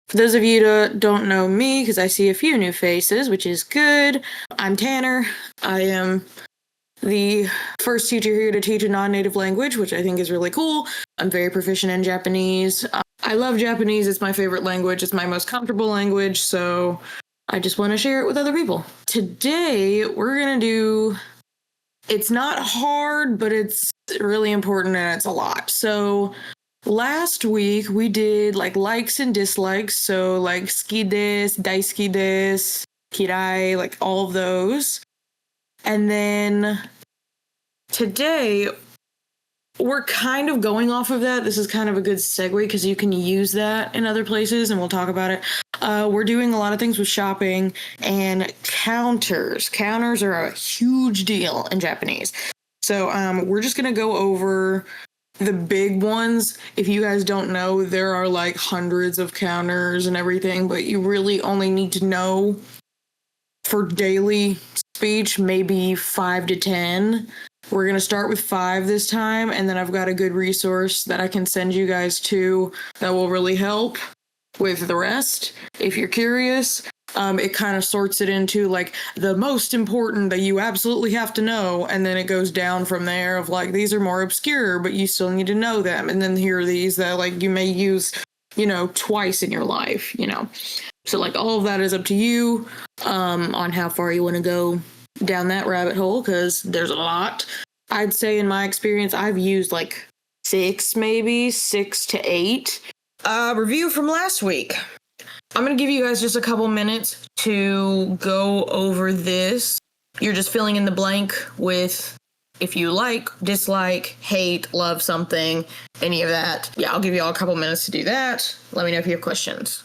For those of you that don't know me, because I see a few new faces, which is good, I'm Tanner. I am the first teacher here to teach a non-native language, which I think is really cool. I'm very proficient in Japanese. I love Japanese. It's my favorite language. It's my most comfortable language, so I just want to share it with other people. Today, we're going to do... It's not hard, but it's really important and it's a lot. So last week we did likes and dislikes. So like ski desu, daisuki desu, kirai, like all of those. And then today we're kind of going off of that. This is kind of a good segue because you can use that in other places and we'll talk about it. We're doing a lot of things with shopping and counters. Counters are a huge deal in Japanese. So we're just going to go over the big ones. If you guys don't know, there are like hundreds of counters and everything, but you really only need to know for daily speech, maybe 5 to 10. We're going to start with 5 this time, and then I've got a good resource that I can send you guys to that will really help with the rest. If you're curious, it kind of sorts it into like the most important that you absolutely have to know, and then it goes down from there of like these are more obscure, but you still need to know them. And then here are these that like you may use, twice in your life, So like all of that is up to you on how far you want to go down that rabbit hole, because there's a lot. I'd say in my experience, I've used like 6 to 8. Review from last week. I'm going to give you guys just a couple minutes to go over this. You're just filling in the blank with if you like, dislike, hate, love something, any of that. Yeah, I'll give you all a couple minutes to do that. Let me know if you have questions.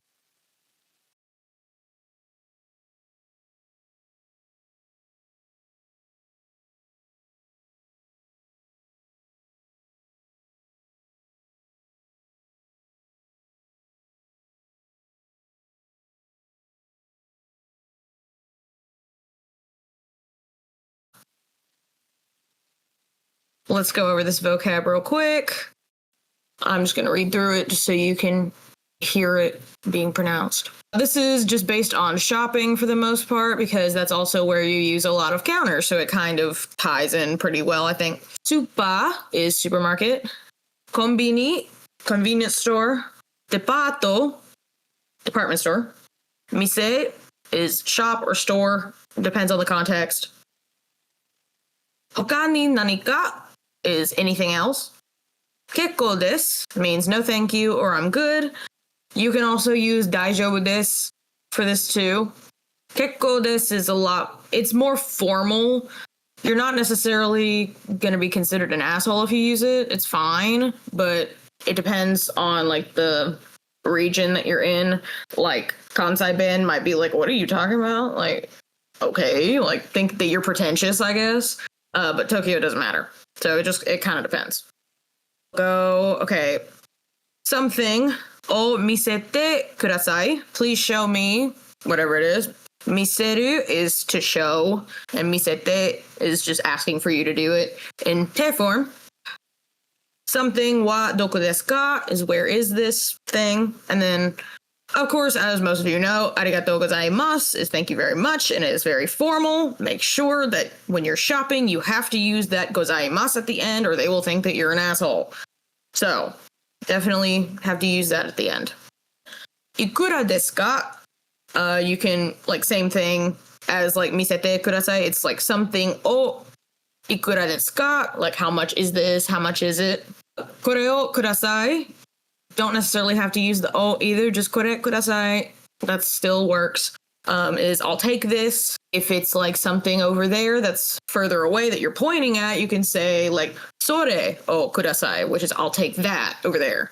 Let's go over this vocab real quick. I'm just going to read through it just so you can hear it being pronounced. This is just based on shopping for the most part, because that's also where you use a lot of counters, so it kind of ties in pretty well, I think. Supa is supermarket. Konbini, convenience store. Depato, department store. Mise is shop or store, depends on the context. Hoka ni nanika is anything else. Kekko desu means no thank you or I'm good. You can also use daijoubu desu for this too. Kekko desu is it's more formal. You're not necessarily going to be considered an asshole if you use it. It's fine, but it depends on like the region that you're in. Like Kansai Ben might be like, what are you talking about? Like, okay, like think that you're pretentious, I guess. But Tokyo doesn't matter. So it kind of depends. Okay. Something. O misete kudasai. Please show me whatever it is. Miseru is to show, and misete is just asking for you to do it in te form. Something wa doko desu ka is where is this thing? And then, of course, as most of you know, arigatou gozaimasu is thank you very much, and it is very formal. Make sure that when you're shopping, you have to use that gozaimasu at the end, or they will think that you're an asshole. So, definitely have to use that at the end. Ikura desu ka? You can, like, same thing as, like, misete kudasai. It's, like, something, ikura desu ka? Like, how much is this? How much is it? Kore o kudasai? Don't necessarily have to use the o either, just kore kudasai. That still works. Is I'll take this. If it's like something over there that's further away that you're pointing at, you can say like sore o kudasai, which is I'll take that over there.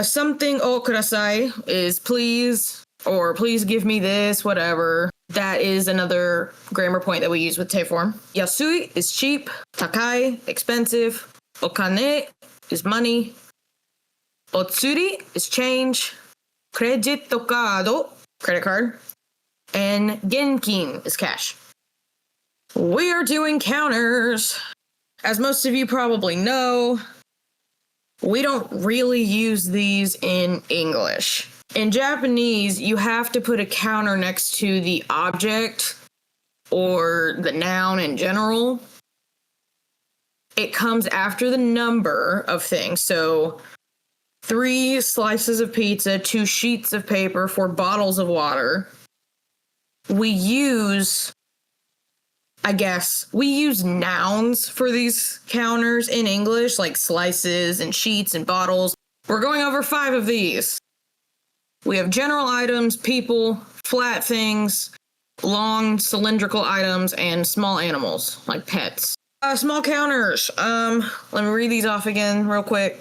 Something o kudasai is please, or please give me this, whatever. That is another grammar point that we use with te form. Yasui is cheap. Takai, expensive. Okane is money. Otsuri is change. Credito card, credit card. And genkin is cash. We are doing counters. As most of you probably know, we don't really use these in English. In Japanese, you have to put a counter next to the object or the noun in general. It comes after the number of things. So 3 slices of pizza, 2 sheets of paper, 4 bottles of water. We use nouns for these counters in English, like slices and sheets and bottles. We're going over 5 of these. We have general items, people, flat things, long cylindrical items, and small animals, like pets. Small counters. Let me read these off again real quick,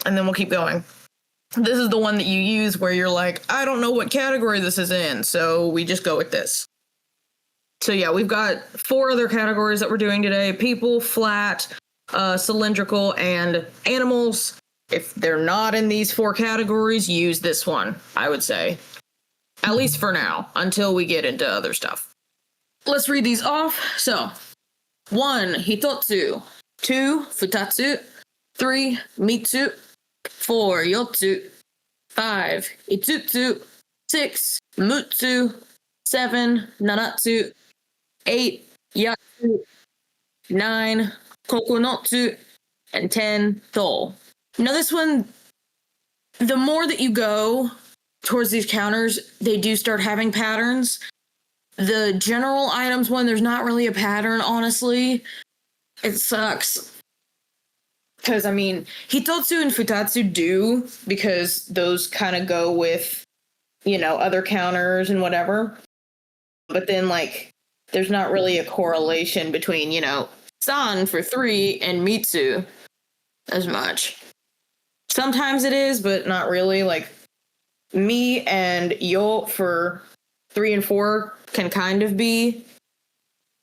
and then we'll keep going. This is the one that you use where you're like, I don't know what category this is in, so we just go with this. So yeah, we've got 4 other categories that we're doing today. People, flat, cylindrical, and animals. If they're not in these 4 categories, use this one, I would say. At least for now, until we get into other stuff. Let's read these off. So, 1, hitotsu. 2, futatsu. 3, mitsu. 4, yotsu. 5, itsutsu. 6, mutsu. 7, nanatsu. 8, yatsu. 9, kokonotsu. And 10, to. Now this one, the more that you go towards these counters, they do start having patterns. The general items one, there's not really a pattern, honestly. It sucks. Because, I mean, hitotsu and futatsu do, because those kind of go with, other counters and whatever. But then, there's not really a correlation between, san for 3 and mitsu as much. Sometimes it is, but not really. Like, me and yo for 3 and 4 can kind of be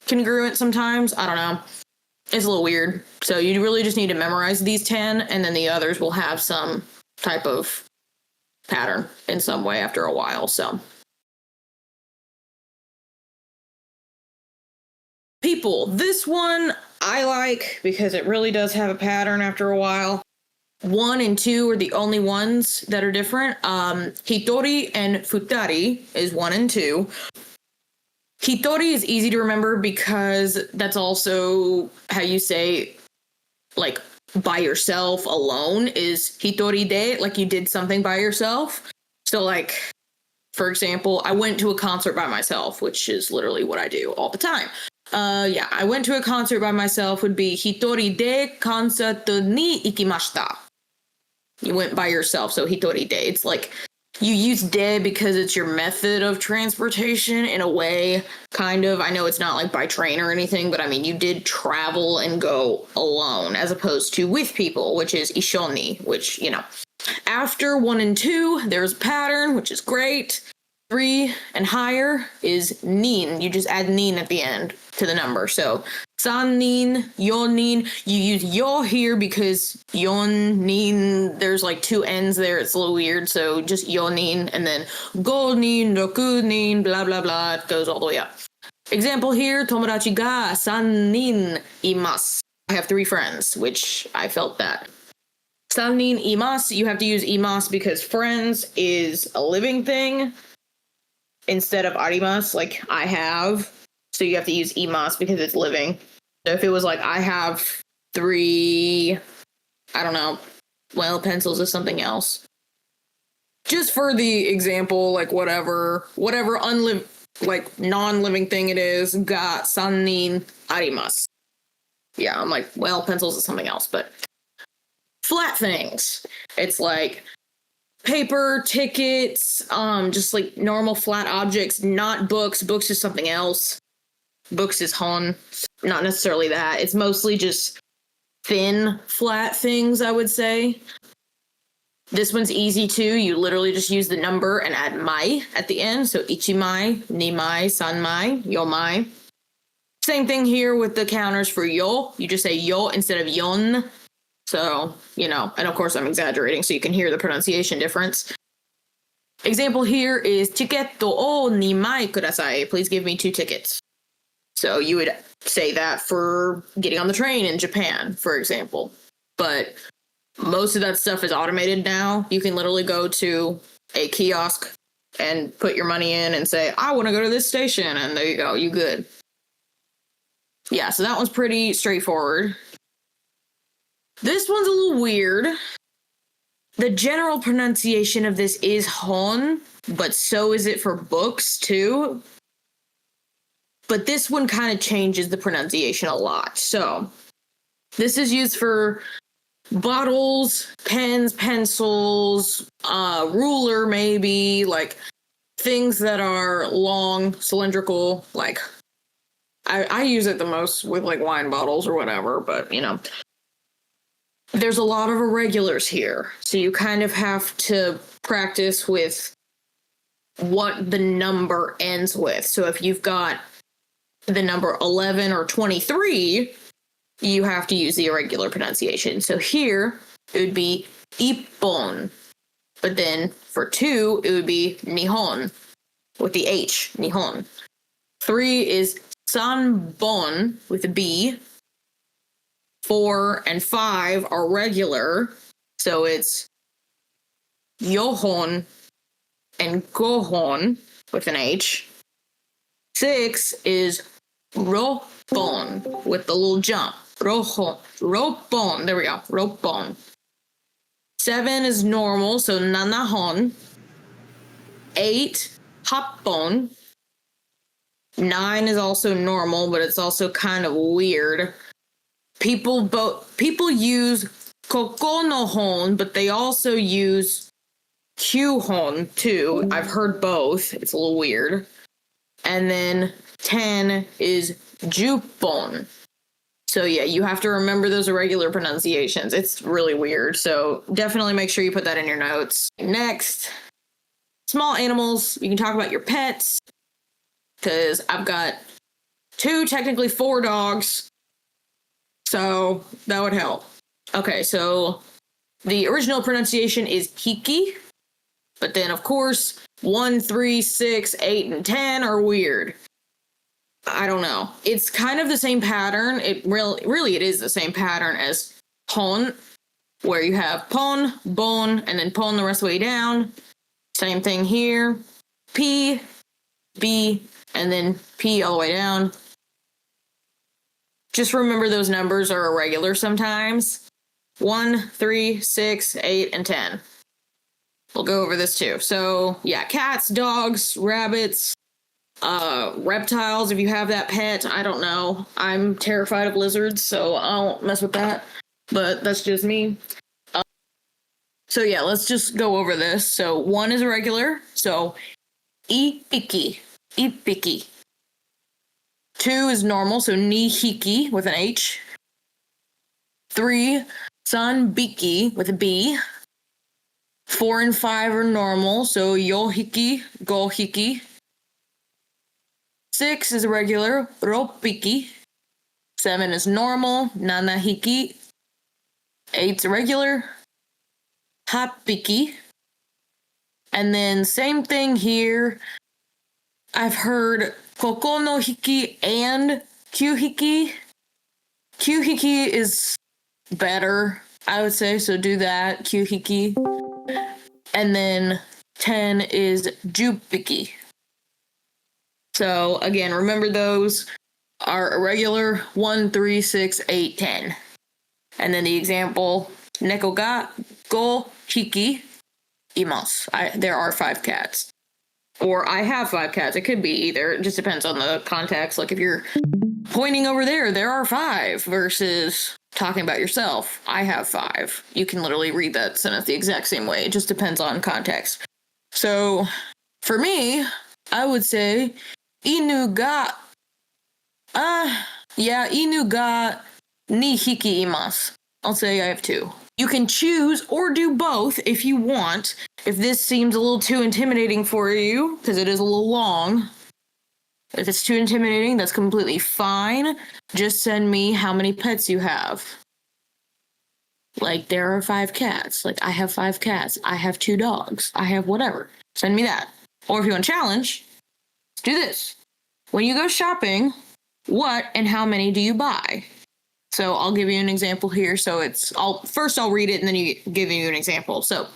congruent sometimes. I don't know. It's a little weird. So you really just need to memorize these 10, and then the others will have some type of pattern in some way after a while. So people. This one I like because it really does have a pattern after a while. 1 and 2 are the only ones that are different. Hitori and futari is 1 and 2. Hitori is easy to remember because that's also how you say, by yourself, alone, is hitori de, like you did something by yourself. So, for example, I went to a concert by myself, which is literally what I do all the time. I went to a concert by myself would be hitori de konserto ni ikimashita. You went by yourself, so hitori de. It's like you use de because it's your method of transportation in a way, kind of. I know it's not like by train or anything, but I mean, you did travel and go alone as opposed to with people, which is ishoni, which, After 1 and 2, there's a pattern, which is great. 3 and higher is nin. You just add nin at the end to the number. So san nin, yon nin. You use yo here because yon nin, there's 2 n's there. It's a little weird. So just yon nin, and then go nin, roku nin, blah, blah, blah. It goes all the way up. Example here, tomodachi ga san nin imasu. I have 3 friends, which I felt that. San nin imasu, you have to use imasu because friends is a living thing instead of arimasu, like I have. So you have to use imasu because it's living. So if it was I have 3, I don't know, pencils is something else. Just for the example, whatever non-living thing it is, ga san nin arimasu. Yeah, I'm pencils is something else, but flat things. It's paper, tickets, just normal flat objects, not books. Books is something else. Books is hon. Not necessarily that. It's mostly just thin, flat things, I would say. This one's easy too. You literally just use the number and add mai at the end. So ichimai, nimai, sanmai, yomai. Same thing here with the counters for yo. You just say yo instead of yon. So, and of course I'm exaggerating so you can hear the pronunciation difference. Example here is tiketto o nimai kudasai. Please give me 2 tickets. So you would say that for getting on the train in Japan, for example. But most of that stuff is automated now. You can literally go to a kiosk and put your money in and say, I want to go to this station. And there you go. You good. Yeah, so that one's pretty straightforward. This one's a little weird. The general pronunciation of this is hon, but so is it for books too. But this one kind of changes the pronunciation a lot. So this is used for bottles, pens, pencils, ruler maybe, like things that are long, cylindrical, like I use it the most with like wine bottles or whatever, but you know. There's a lot of irregulars here, so you kind of have to practice with what the number ends with. So if you've got the number 11 or 23, you have to use the irregular pronunciation. So here, it would be ippon. But then for 2, it would be nihon with the H, nihon. 3 is sanbon with a B. 4 and 5 are regular, so it's yohon and gohon with an H. 6 is ropon with the little jump. Ropon. There we go. Ropon. 7 is normal, so nanahon. 8, happon. 9 is also normal, but it's also kind of weird. People use kokonohon, but they also use kyuhon too. I've heard both. It's a little weird. And then 10 is jupon. So yeah, you have to remember those irregular pronunciations. It's really weird. So definitely make sure you put that in your notes. Next, small animals. You can talk about your pets, because I've got 2, technically 4 dogs. So that would help. Okay, so the original pronunciation is hiki, but then of course 1, 3, 6, 8, and 10 are weird. I don't know. It's kind of the same pattern. It really it is the same pattern as pon, where you have pon, bon, and then pon the rest of the way down. Same thing here. P, B, and then P all the way down. Just remember those numbers are irregular sometimes. 1, 3, 6, 8, and 10. We'll go over this too. So yeah, cats, dogs, rabbits, reptiles, if you have that pet. I don't know. I'm terrified of lizards, so I won't mess with that. But that's just me. So yeah, let's just go over this. So 1 is irregular. So ipiki. 2 is normal, so nihiki with an H. 3, sanbiki with a B. 4 and 5 are normal, so yohiki, gohiki. 6 is irregular, ropiki. 7 is normal, nanahiki. 8's irregular, hapiki. And then same thing here. I've heard kokonohiki and kyuhiki. Kyuhiki is better, I would say, so do that, kyuhiki. And then 10 is jupiki. So again, remember those are irregular: 1, 3, 6, 8, 10. And then the example, neko ga go hiki imasu. There are 5 cats. Or I have 5 cats. It could be either. It just depends on the context. Like if you're pointing over there are 5 versus talking about yourself. I have 5. You can literally read that sentence the exact same way. It just depends on context. So for me, I would say inu ga ni hiki imasu. I'll say I have 2. You can choose or do both if you want. If this seems a little too intimidating for you, because it is a little long, if it's too intimidating, that's completely fine. Just send me how many pets you have. Like, there are 5 cats. Like, I have 5 cats. I have 2 dogs. I have whatever. Send me that. Or if you want to challenge, let's do this. When you go shopping, what and how many do you buy? So I'll give you an example here. So I'll read it and then give you an example. So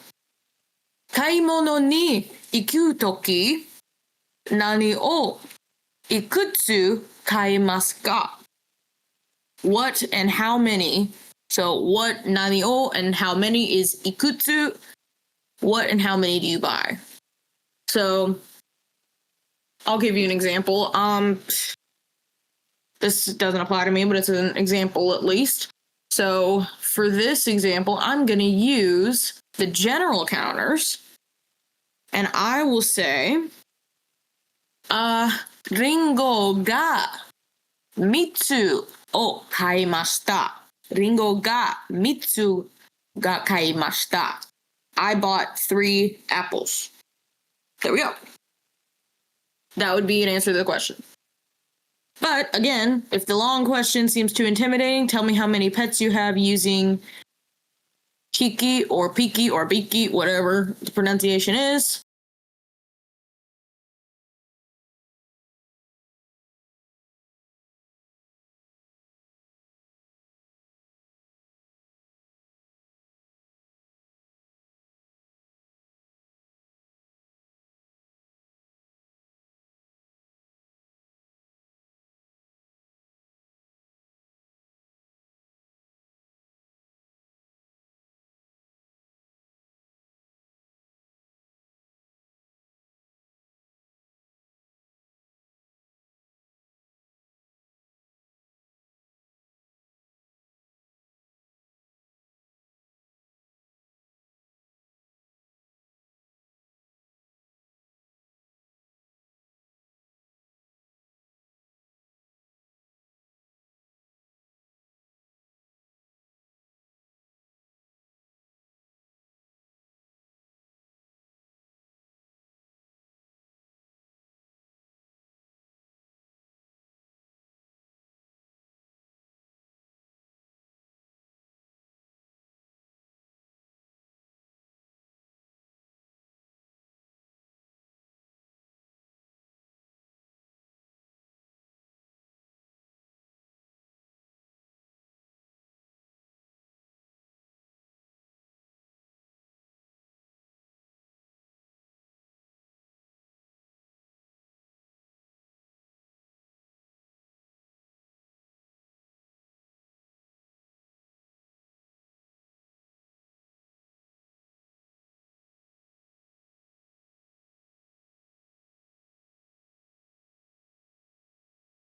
買い物に行くとき、何をいくつ買いますか? What and how many? So what, 何を and how many is いくつ. What and how many do you buy? So I'll give you an example. This doesn't apply to me, but it's an example at least. So for this example, I'm going to use the general counters, and I will say, リンゴが3つを買いました。リンゴが3つが買いました。I bought 3 apples. There we go. That would be an answer to the question. But again, if the long question seems too intimidating, tell me how many pets you have using Chiki or Piki or Biki, whatever the pronunciation is.